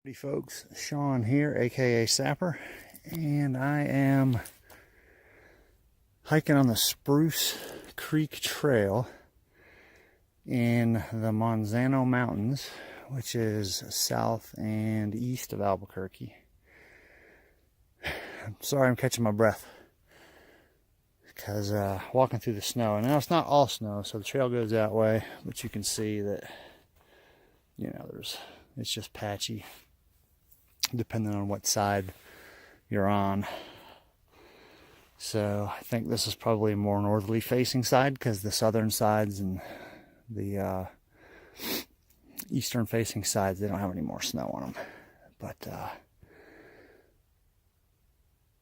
Howdy folks, Sean here, aka Sapper, and I am hiking on the Spruce Creek Trail in the Manzano Mountains, which is south and east of Albuquerque. I'm sorry I'm catching my breath because walking through the snow, and now it's not all snow, so the trail goes that way, but you can see that, you know, it's just patchy depending on what side you're on. So I think this is probably a more northerly facing side because the southern sides and the eastern facing sides, they don't have any more snow on them. But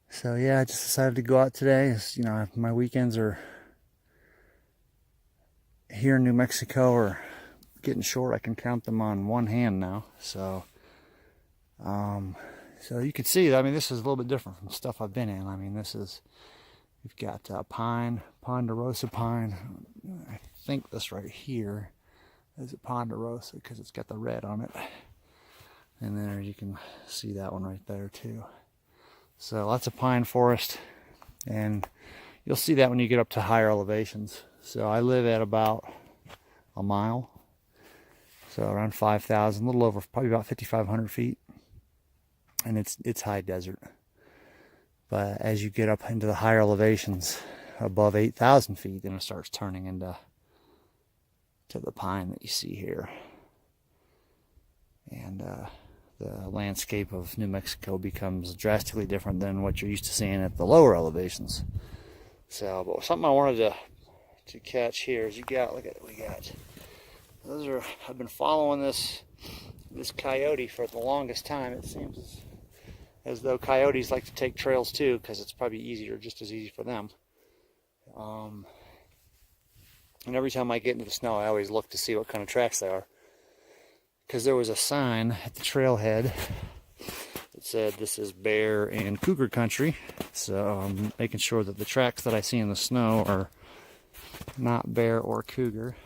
so yeah, I just decided to go out today. You know, my weekends are here in New Mexico are getting short. I can count them on one hand now. So you can see, I mean, this is a little bit different from stuff I've been in. I mean, we've got pine, Ponderosa Pine. I think this right here is a Ponderosa because it's got the red on it. And there you can see that one right there too. So lots of pine forest, and you'll see that when you get up to higher elevations. So I live at about a mile, so around 5,000, a little over, probably about 5,500 feet. And it's high desert. But as you get up into the higher elevations, above 8,000 feet, then it starts turning into the pine that you see here. And the landscape of New Mexico becomes drastically different than what you're used to seeing at the lower elevations. So, but something I wanted to catch here is look at what we got. I've been following this coyote for the longest time. It seems as though coyotes like to take trails too, because it's probably just as easy for them. And every time I get into the snow, I always look to see what kind of tracks they are, because there was a sign at the trailhead that said this is bear and cougar country. So I'm making sure that the tracks that I see in the snow are not bear or cougar.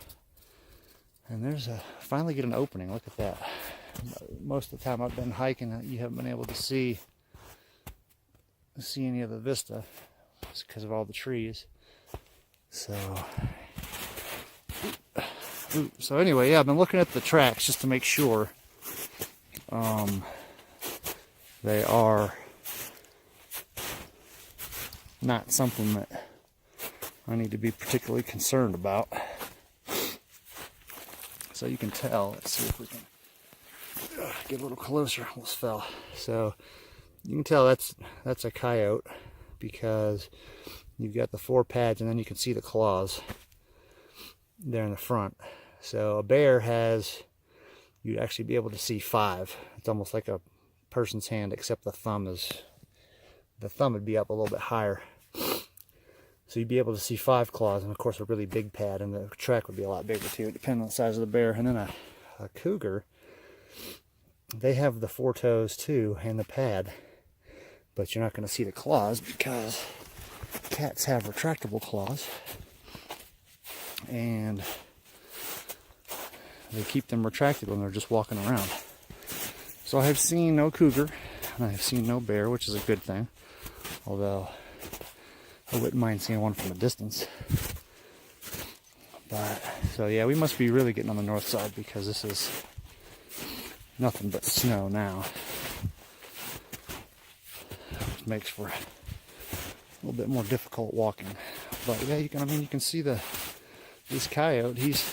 And finally get an opening. Look at that. Most of the time I've been hiking, you haven't been able to see any of the vista just because of all the trees. So anyway, yeah, I've been looking at the tracks just to make sure they are not something that I need to be particularly concerned about. So you can tell, let's see if we can get a little closer. Almost fell. So you can tell that's a coyote because you've got the 4 pads, and then you can see the claws there in the front. So a bear you'd actually be able to see 5. It's almost like a person's hand, except the thumb would be up a little bit higher. So you'd be able to see 5 claws, and of course a really big pad, and the track would be a lot bigger too, depending on the size of the bear. And then a cougar, they have the 4 toes too, and the pad, but you're not going to see the claws because cats have retractable claws, and they keep them retracted when they're just walking around. So I have seen no cougar, and I have seen no bear, which is a good thing, although I wouldn't mind seeing one from a distance. But so yeah, we must be really getting on the north side, because this is nothing but snow now, which makes for a little bit more difficult walking. But yeah, you can see this coyote. He's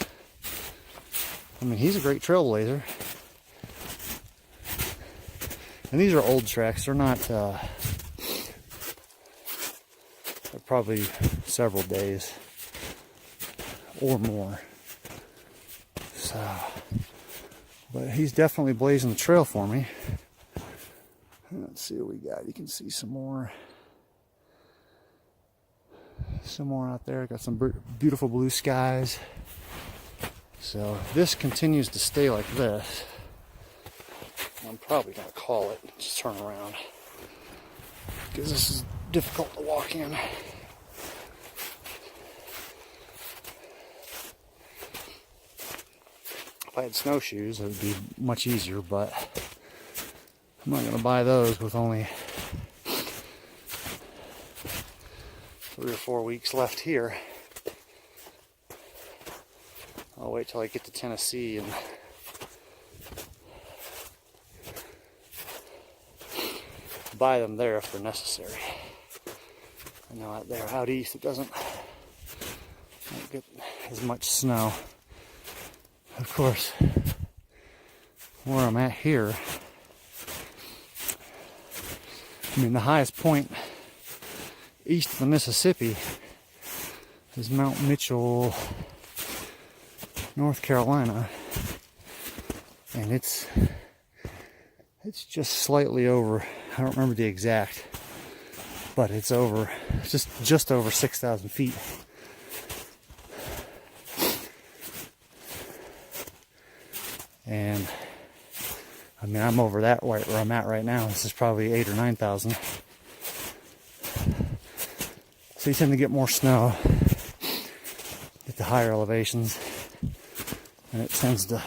a great trailblazer. And these are old tracks. They're not they're probably several days or more. So, but he's definitely blazing the trail for me. Let's see what we got. You can see some more out there. Got some beautiful blue skies. So if this continues to stay like this, I'm probably going to call it, just turn around, because this is difficult to walk in. If I had snowshoes, it would be much easier, but I'm not going to buy those with only 3 or 4 weeks left here. I'll wait till I get to Tennessee and buy them there if they're necessary. I know out there, out east, it don't get as much snow. Of course, where I'm at here, I mean, the highest point east of the Mississippi is Mount Mitchell, North Carolina, and it's just slightly over, I don't remember the exact, but it's over, just over 6,000 feet. And I mean, I'm over that where I'm at right now. This is probably 8,000 or 9,000. So you tend to get more snow at the higher elevations, and it tends to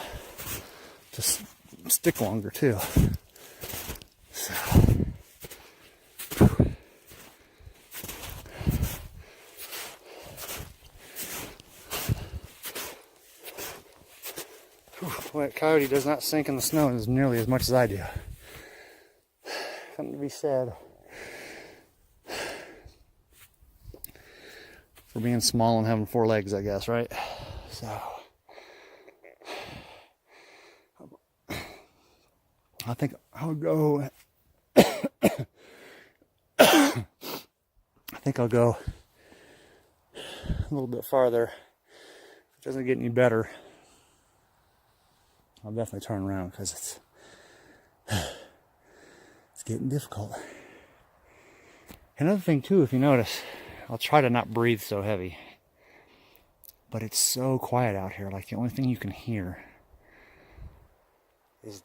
stick longer too. So, boy, that coyote does not sink in the snow as nearly as much as I do. Something to be said for being small and having 4 legs, I guess, right? So I think I'll go I think I'll go a little bit farther. If it doesn't get any better, I'll definitely turn around because it's getting difficult. Another thing too, if you notice, I'll try to not breathe so heavy, but it's so quiet out here. Like the only thing you can hear is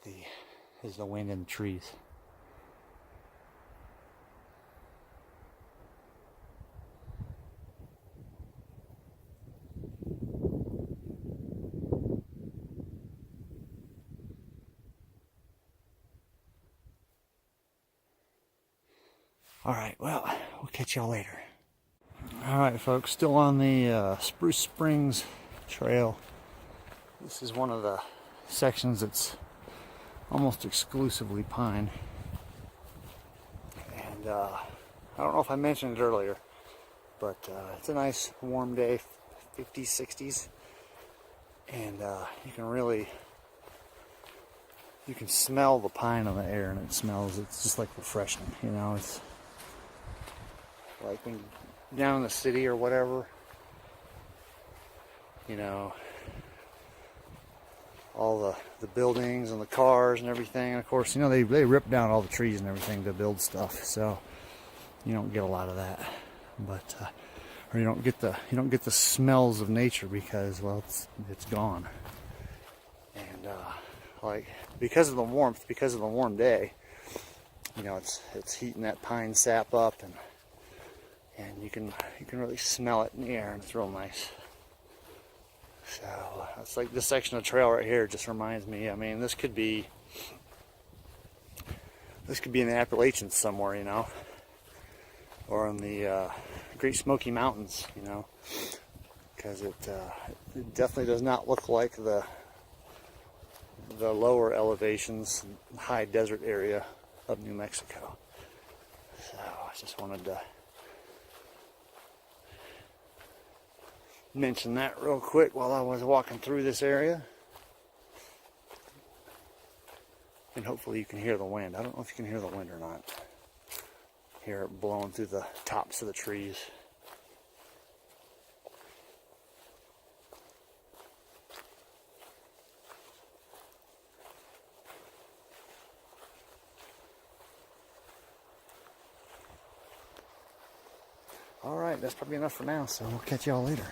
the wind in the trees. All right, well, we'll catch y'all later. All right, folks, still on the Spruce Springs Trail. This is one of the sections that's almost exclusively pine. And I don't know if I mentioned it earlier, but it's a nice warm day, 50s, 60s. And you can smell the pine on the air, and it's just like refreshing, you know. It's like when you're down in the city or whatever, you know, all the buildings and the cars and everything. And of course, you know, they rip down all the trees and everything to build stuff, so you don't get a lot of that. But or you don't get the smells of nature because, well, it's gone. And like because of the warmth, because of the warm day, you know, it's heating that pine sap up, and you can really smell it in the air, and it's real nice. So it's like this section of trail right here just reminds me. I mean, this could be in the Appalachians somewhere, you know, or in the Great Smoky Mountains, you know, because it definitely does not look like the lower elevations, high desert area of New Mexico. So I just wanted to mention that real quick while I was walking through this area. And hopefully you can hear the wind. I don't know if you can hear the wind or not. Hear it blowing through the tops of the trees. Alright, that's probably enough for now, so we'll catch y'all later.